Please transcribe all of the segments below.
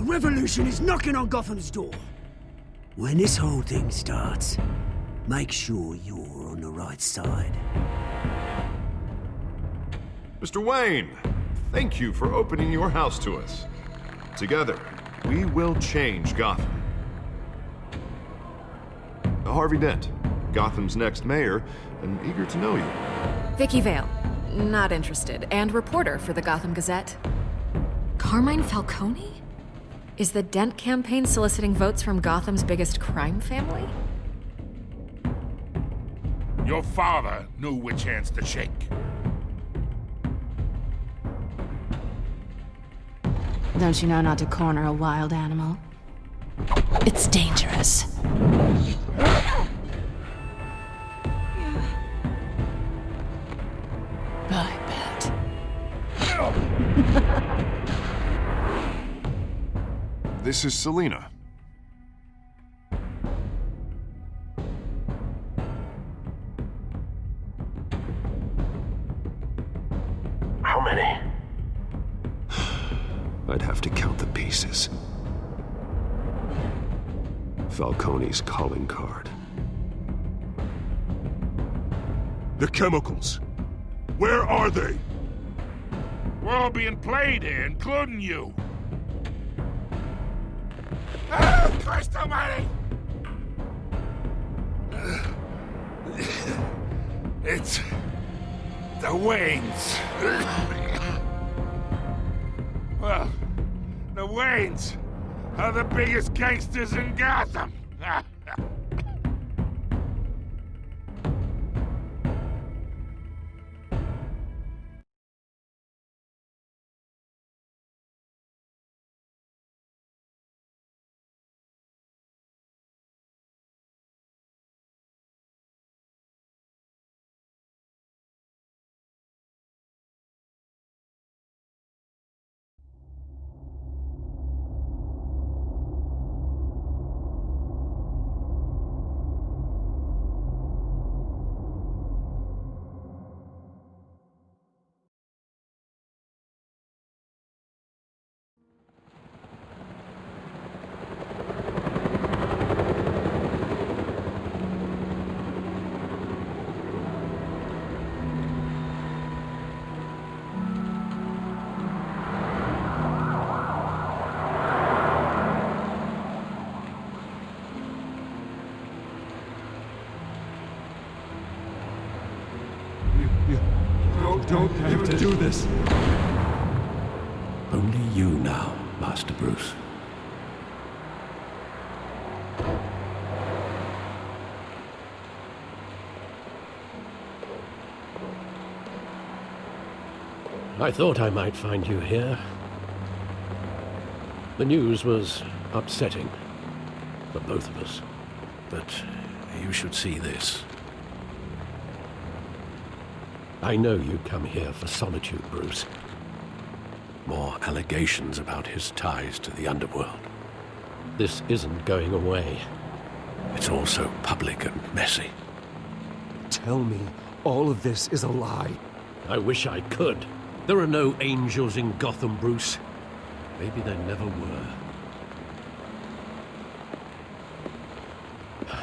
revolution is knocking on Gotham's door. When this whole thing starts, make sure you're on the right side. Mr. Wayne, thank you for opening your house to us. Together, we will change Gotham. Harvey Dent, Gotham's next mayor, and eager to know you. Vicky Vale, not interested, and reporter for the Gotham Gazette. Carmine Falcone? Is the Dent campaign soliciting votes from Gotham's biggest crime family? Your father knew which hands to shake. Don't you know not to corner a wild animal? It's dangerous. I bet. This is Selina. How many? I'd have to count the pieces. Falcone's calling card. The chemicals. Where are they? We're all being played here, including you. Ah, Christ almighty! It's the Waynes. Well, the Waynes are the biggest gangsters in Gotham. Don't have to do this. Only you now, Master Bruce. I thought I might find you here. The news was upsetting for both of us, but you should see this. I know you come here for solitude, Bruce. More allegations about his ties to the underworld. This isn't going away. It's all so public and messy. Tell me all of this is a lie. I wish I could. There are no angels in Gotham, Bruce. Maybe there never were.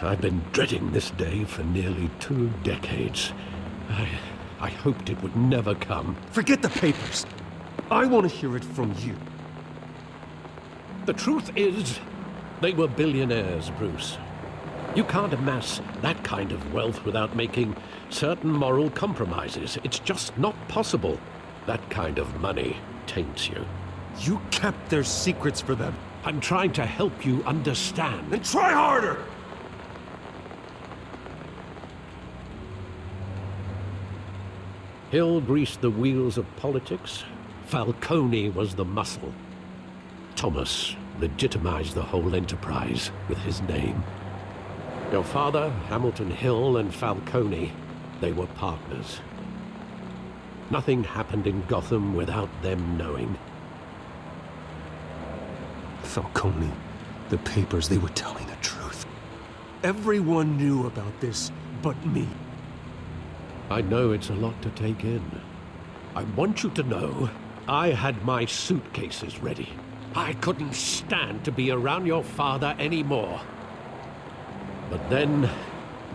I've been dreading this day for nearly 2 decades. I hoped it would never come. Forget the papers. I want to hear it from you. The truth is, they were billionaires, Bruce. You can't amass that kind of wealth without making certain moral compromises. It's just not possible. That kind of money taints you. You kept their secrets for them. I'm trying to help you understand. Then try harder! Hill greased the wheels of politics. Falcone was the muscle. Thomas legitimized the whole enterprise with his name. Your father, Hamilton Hill, and Falcone, they were partners. Nothing happened in Gotham without them knowing. Falcone, the papers, they were telling the truth. Everyone knew about this but me. I know it's a lot to take in. I want you to know I had my suitcases ready. I couldn't stand to be around your father anymore. But then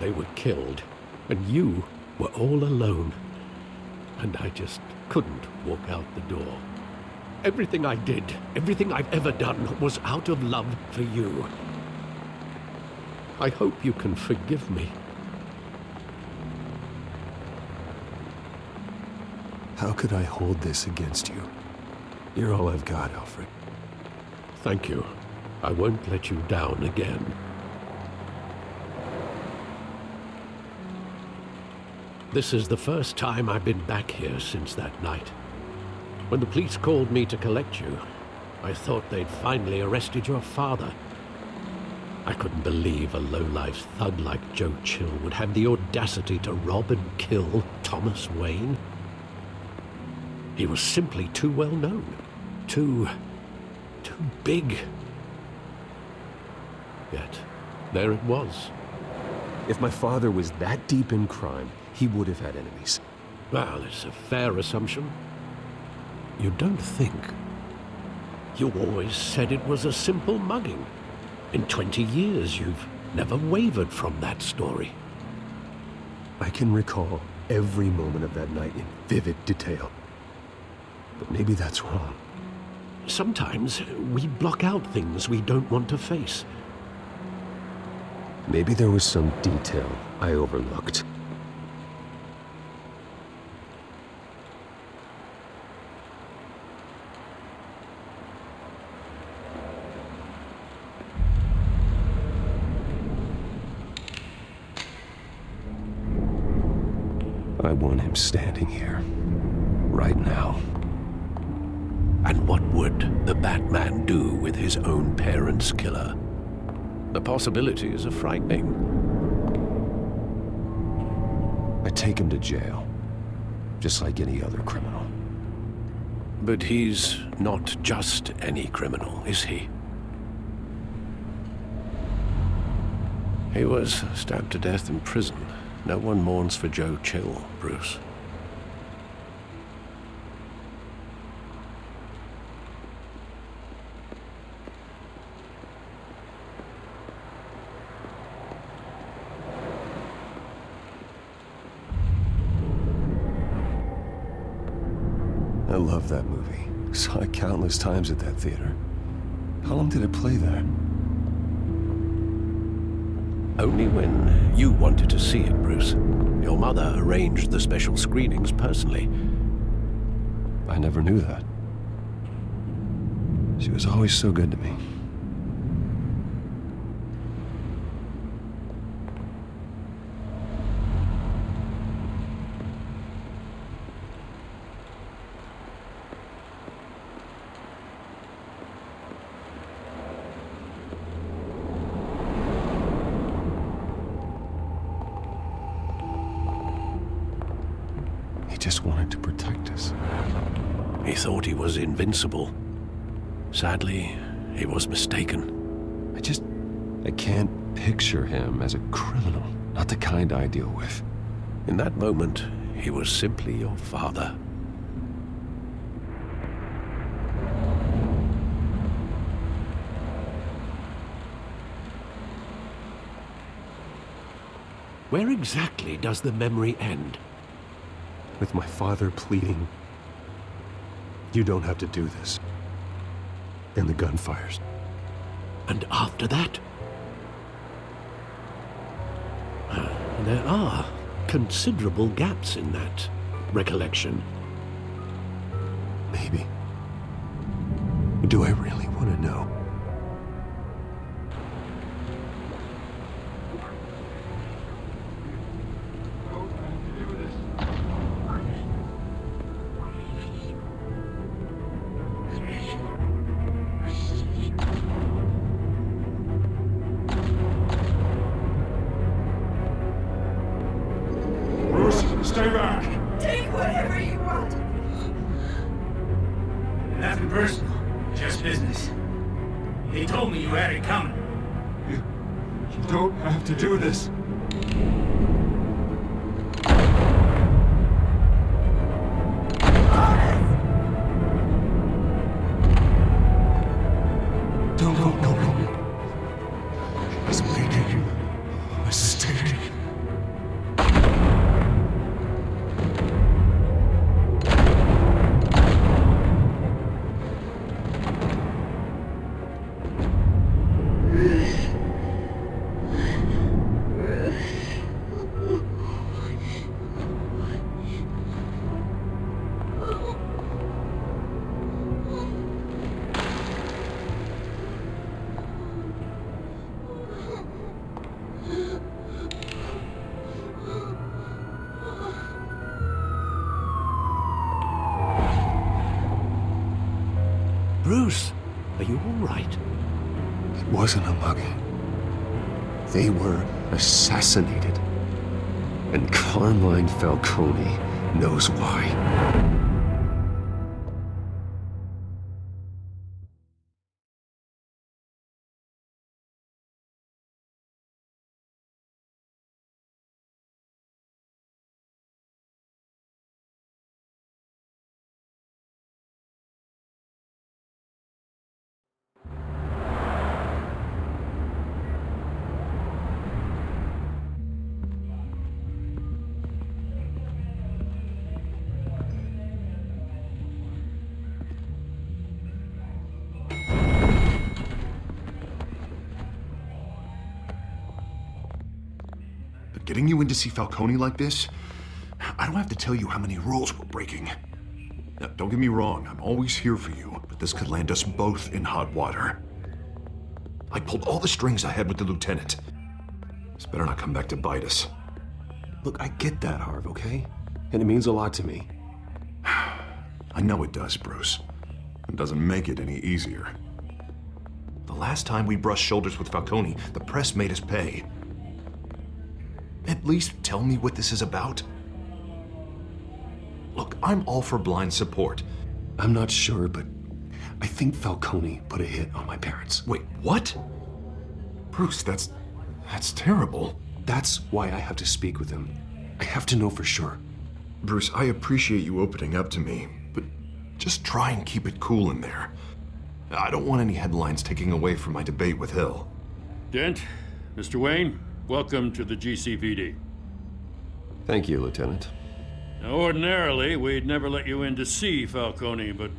they were killed, and you were all alone. And I just couldn't walk out the door. Everything I did, everything I've ever done, was out of love for you. I hope you can forgive me. How could I hold this against you? You're all I've got, Alfred. Thank you. I won't let you down again. This is the first time I've been back here since that night. When the police called me to collect you, I thought they'd finally arrested your father. I couldn't believe a low-life thug like Joe Chill would have the audacity to rob and kill Thomas Wayne. He was simply too well known. Too big. Yet, there it was. If my father was that deep in crime, he would have had enemies. Well, it's a fair assumption. You don't think? You always said it was a simple mugging. In 20 years, you've never wavered from that story. I can recall every moment of that night in vivid detail. But maybe that's wrong. Sometimes we block out things we don't want to face. Maybe there was some detail I overlooked. I want him standing here, right now. And what would the Batman do with his own parents' killer? The possibilities are frightening. I take him to jail, just like any other criminal. But he's not just any criminal, is he? He was stabbed to death in prison. No one mourns for Joe Chill, Bruce. I love that movie. Saw it countless times at that theater. How long did it play there? Only when you wanted to see it, Bruce. Your mother arranged the special screenings personally. I never knew that. She was always so good to me. He just wanted to protect us. He thought he was invincible. Sadly, he was mistaken. I can't picture him as a criminal. Not the kind I deal with. In that moment, he was simply your father. Where exactly does the memory end? With my father pleading, "You don't have to do this." And the gun fires. And after that? There are considerable gaps in that recollection. Maybe. Do I really want to know? Stay back! Take whatever you want. Nothing personal, just business. They told me you had it coming. You don't have to do this. Bruce, Are you all right? it wasn't a mugging. They were assassinated. And Carmine Falcone knows why. But getting you in to see Falcone like this, I don't have to tell you how many rules we're breaking. Now, don't get me wrong, I'm always here for you, but this could land us both in hot water. I pulled all the strings I had with the lieutenant. This better not come back to bite us. Look, I get that, Harv, okay? And it means a lot to me. I know it does, Bruce. It doesn't make it any easier. The last time we brushed shoulders with Falcone, the press made us pay. At least tell me what this is about. Look, I'm all for blind support. I'm not sure, but I think Falcone put a hit on my parents. Wait, what? Bruce, that's terrible. That's why I have to speak with him. I have to know for sure. Bruce, I appreciate you opening up to me, but just try and keep it cool in there. I don't want any headlines taking away from my debate with Hill. Dent, Mr. Wayne, welcome to the GCPD. Thank you, Lieutenant. Now, ordinarily, we'd never let you in to see Falcone, but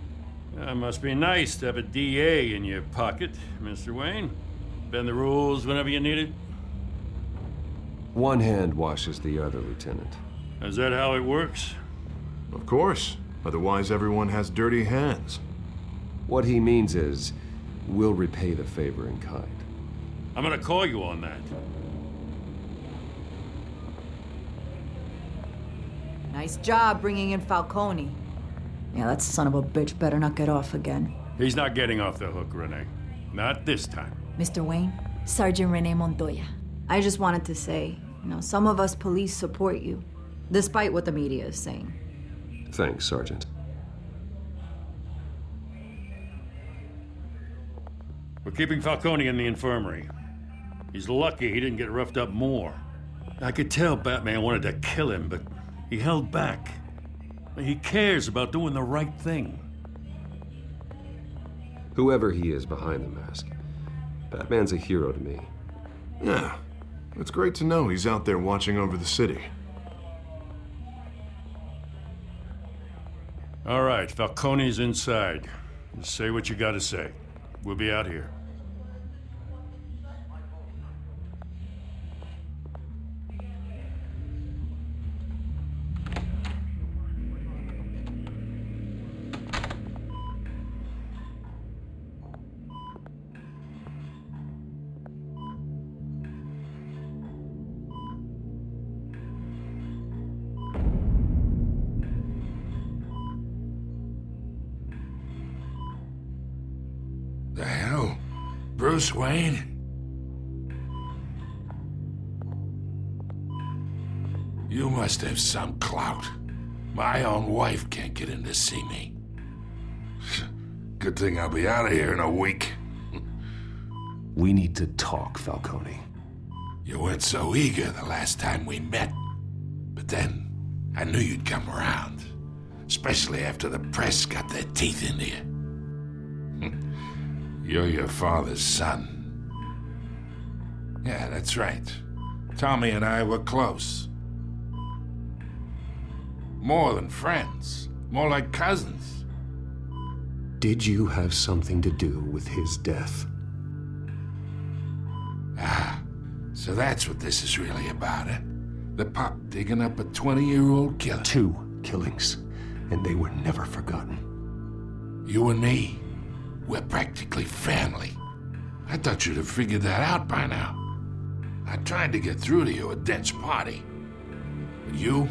it must be nice to have a DA in your pocket, Mr. Wayne. Bend the rules whenever you need it. One hand washes the other, Lieutenant. Is that how it works? Of course. Otherwise, everyone has dirty hands. What he means is, we'll repay the favor in kind. I'm gonna call you on that. Nice job bringing in Falcone. Yeah, that son of a bitch better not get off again. He's not getting off the hook, Renee. Not this time. Mr. Wayne, Sergeant Renee Montoya. I just wanted to say, some of us police support you, despite what the media is saying. Thanks, Sergeant. We're keeping Falcone in the infirmary. He's lucky he didn't get roughed up more. I could tell Batman wanted to kill him, but he held back. He cares about doing the right thing. Whoever he is behind the mask, Batman's a hero to me. Yeah, it's great to know he's out there watching over the city. All right, Falcone's inside. Just say what you gotta say. We'll be out here. The hell? Bruce Wayne? You must have some clout. My own wife can't get in to see me. Good thing I'll be out of here in a week. We need to talk, Falcone. You weren't so eager the last time we met. But then, I knew you'd come around. Especially after the press got their teeth into you. You're your father's son. Yeah, that's right. Tommy and I were close. More than friends. More like cousins. Did you have something to do with his death? Ah, so that's what this is really about, eh? The pop digging up a 20-year-old killer. 2 killings, and they were never forgotten. You and me, we're practically family. I thought you'd have figured that out by now. I tried to get through to you at Dent's party. But you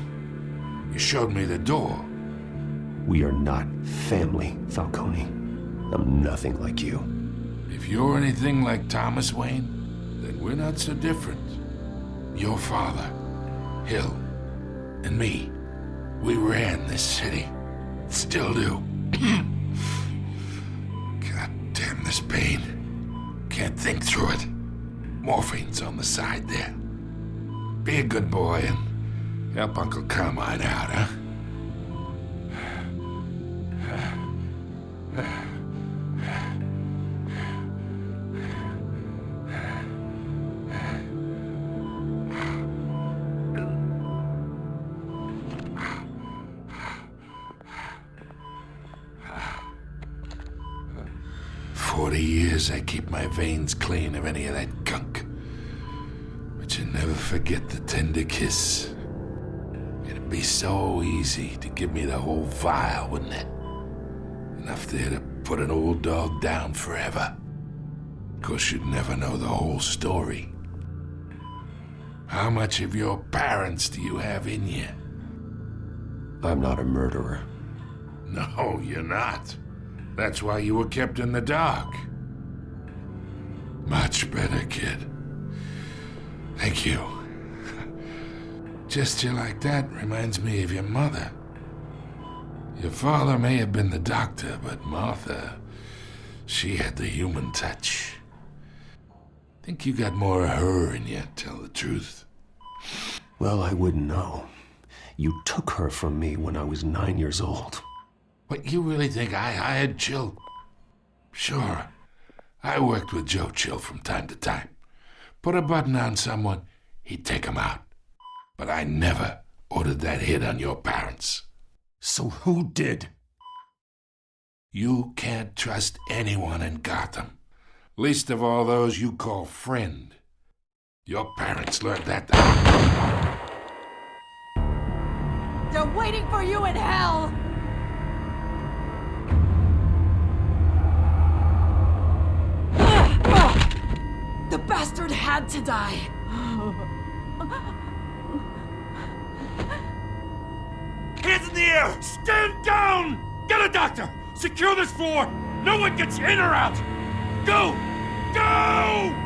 showed me the door. We are not family, Falcone. I'm nothing like you. If you're anything like Thomas Wayne, then we're not so different. Your father, Hill, and me, we ran this city. Still do. God damn this pain. Can't think through it. Morphine's on the side there. Be a good boy and help Uncle Carmine out, huh? 40 years I keep my veins clean of any of that gunk. But you never forget the tender kiss. It'd be so easy to give me the whole vial, wouldn't it? Enough there to put an old dog down forever. Of course, you'd never know the whole story. How much of your parents do you have in you? I'm not a murderer. No, you're not. That's why you were kept in the dark. Much better, kid. Thank you. Gesture like that reminds me of your mother. Your father may have been the doctor, but Martha, she had the human touch. Think you got more of her in you, tell the truth. Well, I wouldn't know. You took her from me when I was 9 years old. What, you really think I hired Chill? Sure. I worked with Joe Chill from time to time. Put a button on someone, he'd take him out. But I never ordered that hit on your parents. So who did? You can't trust anyone in Gotham. Least of all those you call friend. Your parents learned that. They're waiting for you in hell! The bastard had to die! Hands in the air! Stand down! Get a doctor! Secure this floor! No one gets in or out! Go! Go!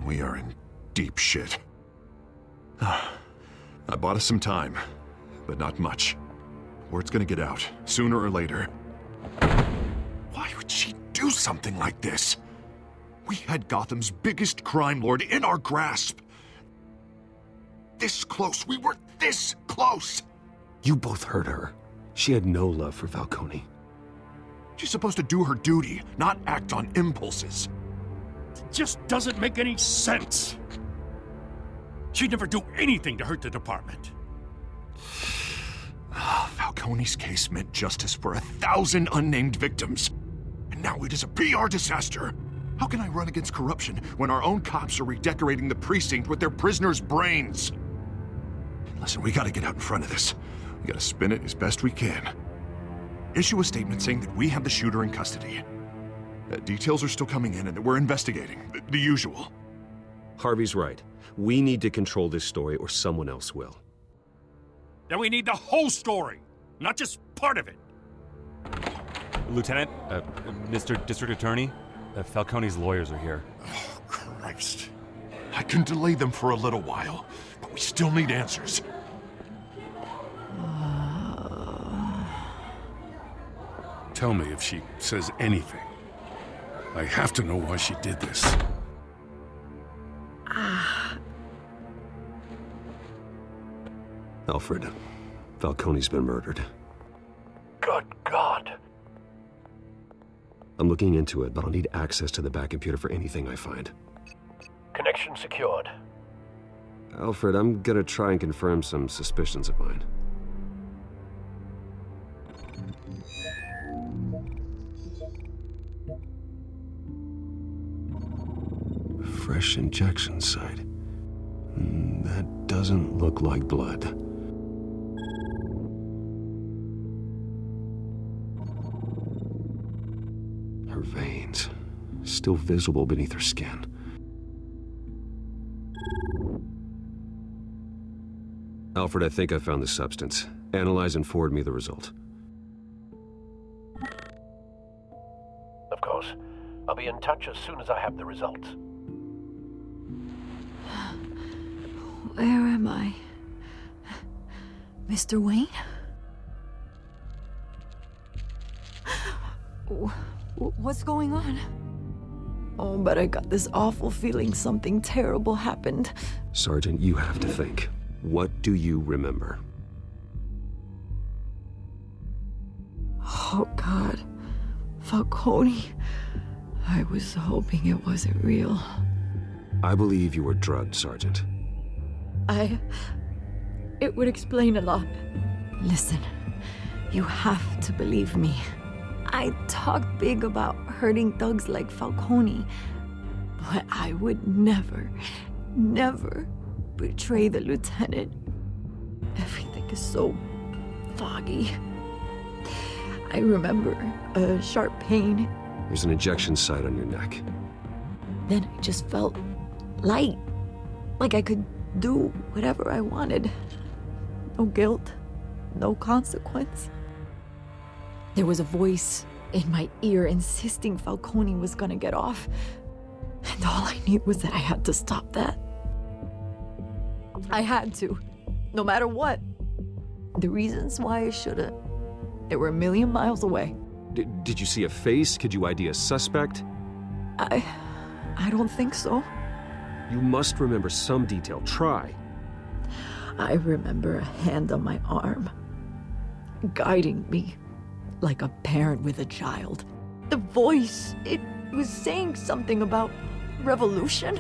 We are in deep shit. I bought us some time, but not much. Word's gonna get out, sooner or later. Why would she do something like this? We had Gotham's biggest crime lord in our grasp. This close, we were this close! You both hurt her. She had no love for Falcone. She's supposed to do her duty, not act on impulses. It just doesn't make any sense. She'd never do anything to hurt the department. Falcone's case meant justice for 1,000 unnamed victims. And now it is a PR disaster. How can I run against corruption when our own cops are redecorating the precinct with their prisoners' brains? Listen, we gotta get out in front of this. We gotta spin it as best we can. Issue a statement saying that we have the shooter in custody. Details are still coming in and that we're investigating. The usual. Harvey's right. We need to control this story or someone else will. Then we need the whole story, not just part of it. Lieutenant, Mr. District Attorney, Falcone's lawyers are here. Oh, Christ. I can delay them for a little while, but we still need answers. Tell me if she says anything. I have to know why she did this. Alfred, Falcone's been murdered. Good God. I'm looking into it, but I'll need access to the back computer for anything I find. Connection secured. Alfred, I'm gonna try and confirm some suspicions of mine. fresh injection site. That doesn't look like blood. Her veins, still visible beneath her skin. Alfred, I think I found the substance. Analyze and forward me the result. Of course. I'll be in touch as soon as I have the results. Where am I? Mr. Wayne? What's going on? Oh, but I got this awful feeling something terrible happened. Sergeant, you have to think. What do you remember? Oh, God. Falcone. I was hoping it wasn't real. I believe you were drugged, Sergeant. It would explain a lot. Listen, you have to believe me. I talked big about hurting thugs like Falcone, but I would never betray the lieutenant. Everything is so foggy. I remember a sharp pain. There's an injection site on your neck. Then I just felt light, like I could do whatever I wanted. No guilt, no consequence. There was a voice in my ear insisting Falcone was gonna get off. And all I knew was that I had to stop that. I had to, no matter what. The reasons why I shouldn't, they were a million miles away. Did you see a face? Could you ID a suspect? I don't think so. You must remember some detail. Try. I remember a hand on my arm, guiding me like a parent with a child. The voice, it was saying something about revolution.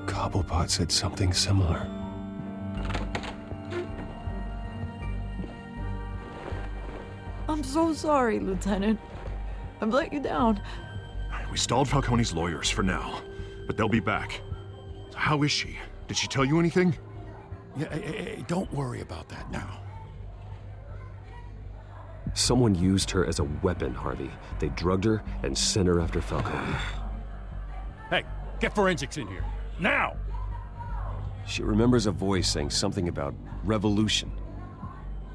Cobblepot said something similar. I'm so sorry, Lieutenant. I've let you down. We stalled Falcone's lawyers for now, but they'll be back. How is she? Did she tell you anything? Yeah, hey, don't worry about that now. Someone used her as a weapon, Harvey. They drugged her and sent her after Falcone. Hey, get forensics in here. Now! She remembers a voice saying something about revolution.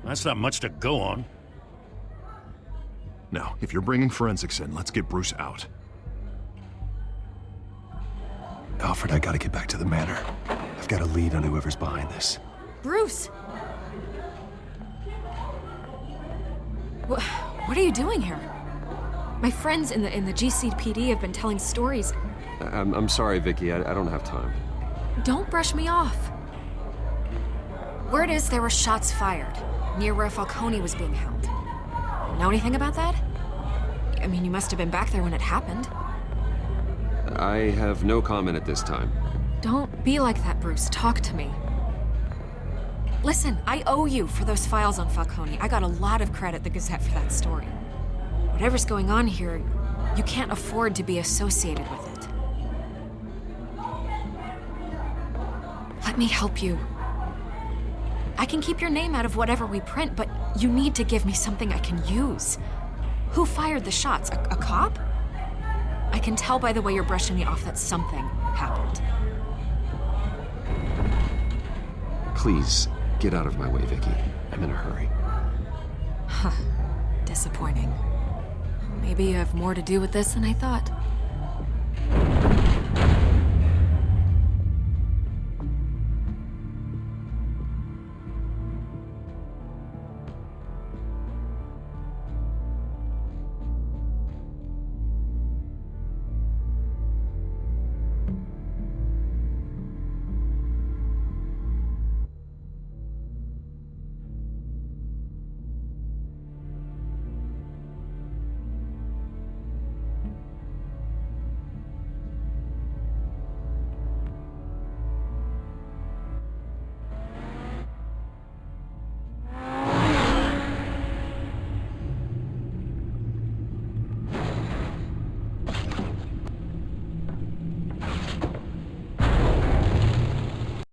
That's not much to go on. Now, if you're bringing forensics in, let's get Bruce out. Alfred, I gotta get back to the manor. I've got a lead on whoever's behind this. Bruce! What are you doing here? My friends in the GCPD have been telling stories. I'm sorry, Vicky. I don't have time. Don't brush me off. Word is there were shots fired near where Falcone was being held. Know anything about that? I mean, you must have been back there when it happened. I have no comment at this time. Don't be like that, Bruce. Talk to me. Listen, I owe you for those files on Falcone. I got a lot of credit at the Gazette for that story. Whatever's going on here, you can't afford to be associated with it. Let me help you. I can keep your name out of whatever we print, but you need to give me something I can use. Who fired the shots? A cop? I can tell by the way you're brushing me off that something happened. Please, get out of my way, Vicky. I'm in a hurry. Huh. Disappointing. Maybe you have more to do with this than I thought.